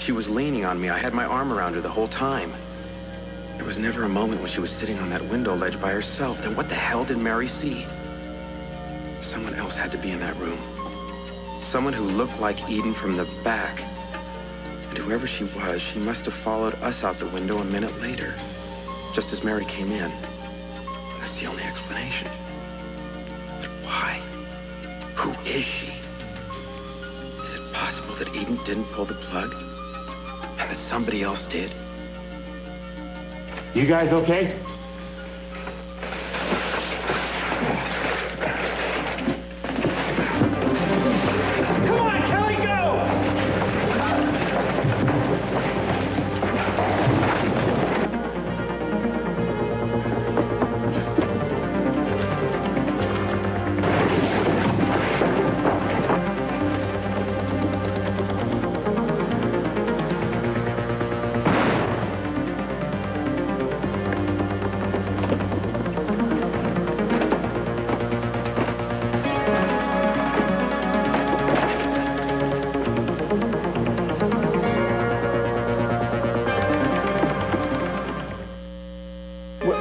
She was leaning on me. I had my arm around her the whole time. There was never a moment when she was sitting on that window ledge by herself. Then what the hell did Mary see? Someone else had to be in that room. Someone who looked like Eden from the back. And whoever she was, she must have followed us out the window a minute later, just as Mary came in. And that's the only explanation. But why? Who is she? Is it possible that Eden didn't pull the plug? And that somebody else did? You guys okay? Come on, Kelly, go!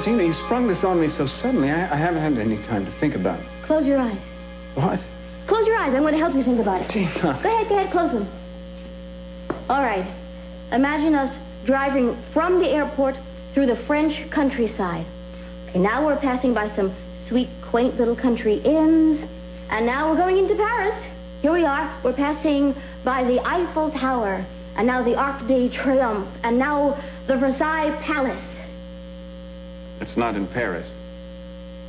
Gina, you sprung this on me so suddenly. I haven't had any time to think about it. Close your eyes. What? Close your eyes. I'm going to help you think about it. Gina. Go ahead, close them. All right. Imagine us driving from the airport through the French countryside. Okay, now we're passing by some sweet, quaint little country inns. And now we're going into Paris. Here we are. We're passing by the Eiffel Tower. And now the Arc de Triomphe. And now the Versailles Palace. It's not in Paris.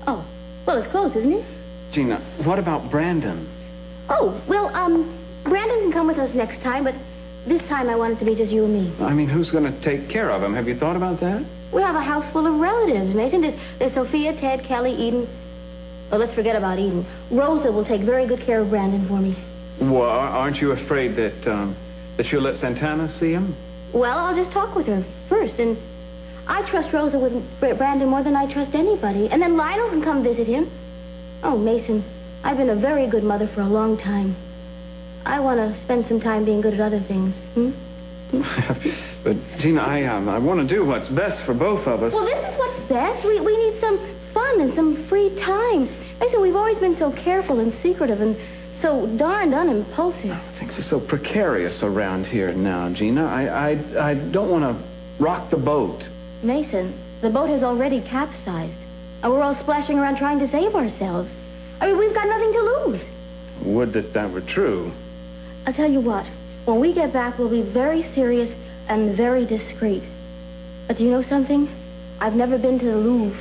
Oh, well, it's close, isn't it? Gina, what about Brandon? Oh, well, Brandon can come with us next time, but this time I want it to be just you and me. I mean, who's going to take care of him? Have you thought about that? We have a house full of relatives, Mason. There's Sophia, Ted, Kelly, Eden. Well, let's forget about Eden. Rosa will take very good care of Brandon for me. Well, aren't you afraid that she'll let Santana see him? Well, I'll just talk with her first, and I trust Rosa with Brandon more than I trust anybody. And then Lionel can come visit him. Oh, Mason, I've been a very good mother for a long time. I want to spend some time being good at other things. But, Gina, I want to do what's best for both of us. Well, this is what's best. We need some fun and some free time. Mason, we've always been so careful and secretive and so darned unimpulsive. Things are so precarious around here now, Gina. I don't want to rock the boat. Mason, the boat has already capsized. And we're all splashing around trying to save ourselves. I mean, we've got nothing to lose. Would that were true. I'll tell you what. When we get back, we'll be very serious and very discreet. But do you know something? I've never been to the Louvre.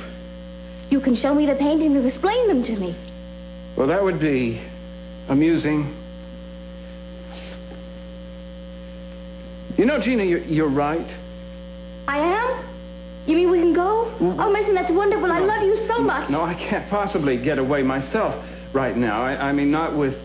You can show me the paintings and explain them to me. Well, that would be amusing. You know, Gina, you're right. I am? You mean we can go? Oh, Mason, that's wonderful. I love you so much. No, I can't possibly get away myself right now. I mean, not with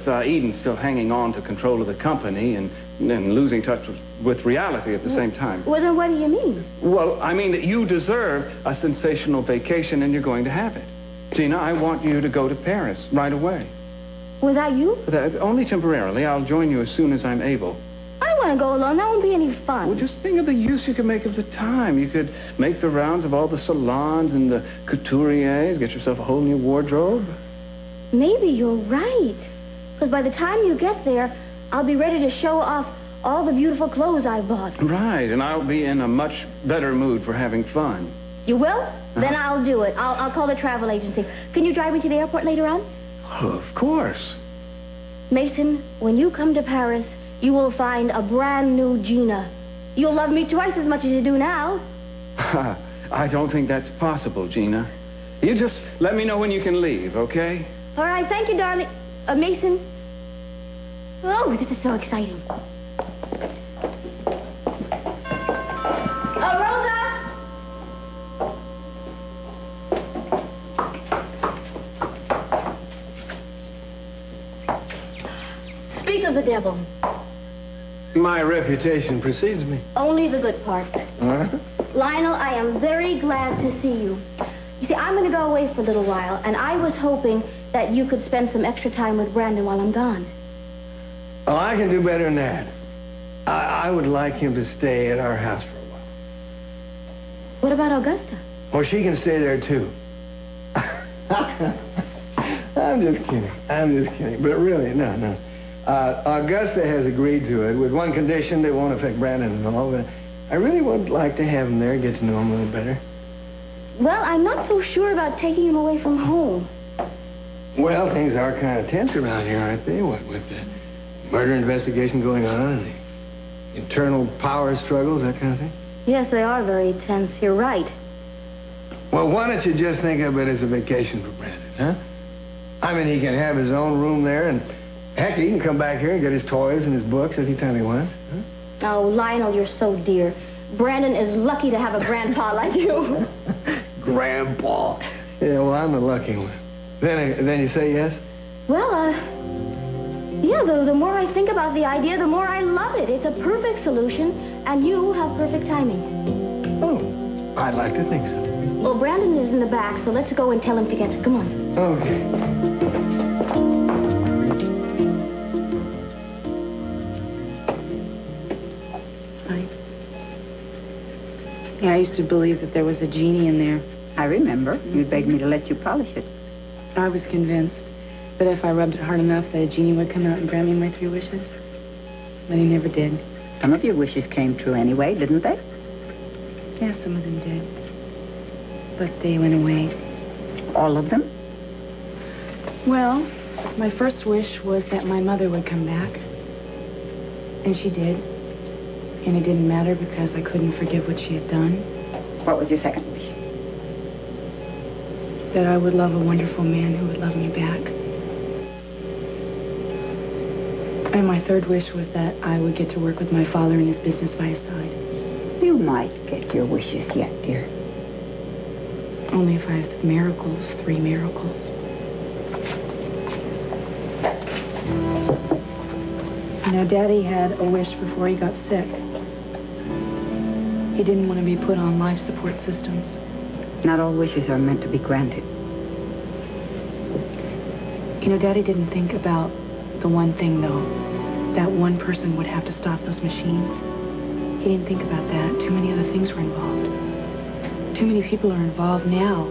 Eden still hanging on to control of the company and losing touch with reality at the same time. Well, then what do you mean? Well, I mean that you deserve a sensational vacation and you're going to have it. Gina, I want you to go to Paris right away. Without you? Only temporarily. I'll join you as soon as I'm able. I don't want to go alone. That won't be any fun. Well, just think of the use you could make of the time. You could make the rounds of all the salons and the couturiers, get yourself a whole new wardrobe. Maybe you're right. Because by the time you get there, I'll be ready to show off all the beautiful clothes I bought. Right, and I'll be in a much better mood for having fun. You will? Then I'll do it. I'll call the travel agency. Can you drive me to the airport later on? Oh, of course. Mason, when you come to Paris, you will find a brand new Gina. You'll love me twice as much as you do now. I don't think that's possible, Gina. You just let me know when you can leave, okay? All right, thank you, darling. Mason. Oh, this is so exciting. Rosa! Speak of the devil. My reputation precedes me. Only the good parts. Lionel, I am very glad to see you. You see, I'm going to go away for a little while, and I was hoping that you could spend some extra time with Brandon while I'm gone. Oh, I can do better than that. I would like him to stay at our house for a while. What about Augusta? Or she can stay there, too. I'm just kidding. I'm just kidding. But really, no. Augusta has agreed to it with one condition: that won't affect Brandon and all. But I really would like to have him there, get to know him a little better. Well, I'm not so sure about taking him away from home. Well, things are kind of tense around here, aren't they? What with the murder investigation going on, and the internal power struggles, that kind of thing? Yes, they are very tense. You're right. Well, why don't you just think of it as a vacation for Brandon, huh? I mean, he can have his own room there, and heck, he can come back here and get his toys and his books anytime he wants. Huh? Oh, Lionel, you're so dear. Brandon is lucky to have a grandpa like you. Grandpa. Yeah, well, I'm the lucky one. Then you say yes? Well, yeah, the more I think about the idea, the more I love it. It's a perfect solution, and you have perfect timing. Oh, I'd like to think so. Well, Brandon is in the back, so let's go and tell him together. Come on. Okay. Yeah, I used to believe that there was a genie in there. I remember. You begged me to let you polish it. I was convinced that if I rubbed it hard enough, that a genie would come out and grant me my 3 wishes. But he never did. Some of your wishes came true anyway, didn't they? Yeah, some of them did. But they went away. All of them? Well, my first wish was that my mother would come back. And she did. And it didn't matter because I couldn't forgive what she had done. What was your second wish? That I would love a wonderful man who would love me back. And my third wish was that I would get to work with my father in his business by his side. You might get your wishes yet, dear. Only if I have miracles, 3 miracles. You know, Daddy had a wish before he got sick. He didn't want to be put on life support systems. Not all wishes are meant to be granted. You know, Daddy didn't think about the one thing, though. That one person would have to stop those machines. He didn't think about that. Too many other things were involved. Too many people are involved now.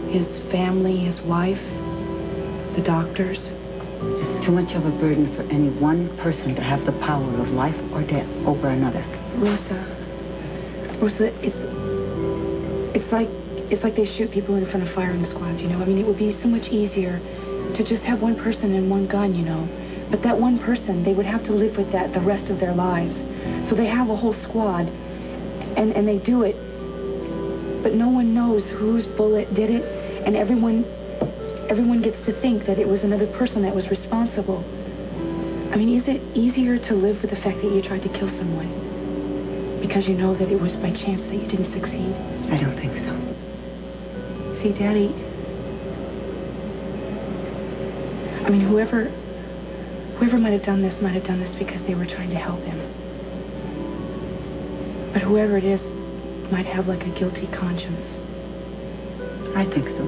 His family, his wife, the doctors. It's too much of a burden for any one person to have the power of life or death over another. Rosa, it's like they shoot people in front of firing squads, you know? I mean, it would be so much easier to just have one person and one gun, you know? But that one person, they would have to live with that the rest of their lives. So they have a whole squad, and they do it, but no one knows whose bullet did it, and everyone gets to think that it was another person that was responsible. I mean, is it easier to live with the fact that you tried to kill someone because you know that it was by chance that you didn't succeed? I don't think so. See, Daddy, I mean, whoever might have done this because they were trying to help him. But whoever it is might have like a guilty conscience. I think so.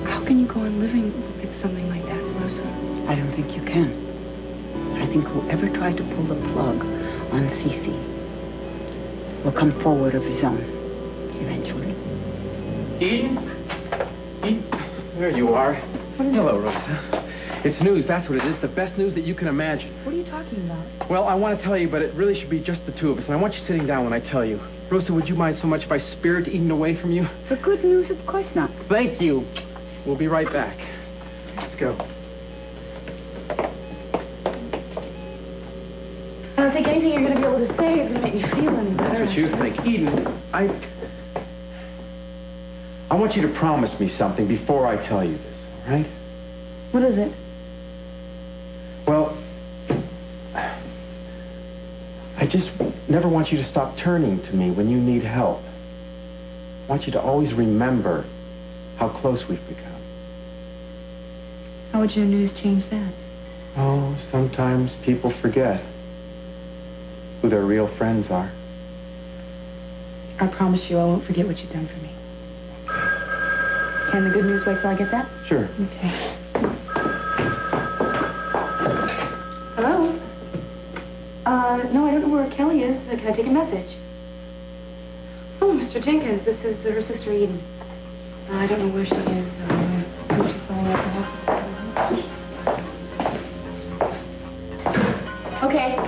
How can you go on living with something like that, Rosa? I don't think you can. I think whoever tried to pull the plug on Cece will come forward of his own, eventually. Eden? Eden? There you are. Hello, Rosa. It's news, that's what it is. The best news that you can imagine. What are you talking about? Well, I want to tell you, but it really should be just the two of us. And I want you sitting down when I tell you. Rosa, would you mind so much if I spirit Eden away from you? For good news, of course not. Thank you. We'll be right back. Let's go. I don't think anything you're going to be able to say is going to make me feel any better. That's what you think. Eden, I want you to promise me something before I tell you this, all right? What is it? Well, I just never want you to stop turning to me when you need help. I want you to always remember how close we've become. How would your news change that? Oh, sometimes people forget who their real friends are. I promise you I won't forget what you've done for me. Can the good news wait till I get that? Sure. Okay. Hello? No, I don't know where Kelly is. Can I take a message? Oh, Mr. Jenkins, this is her sister Eden. I don't know where she is. So she's probably at the hospital. Okay.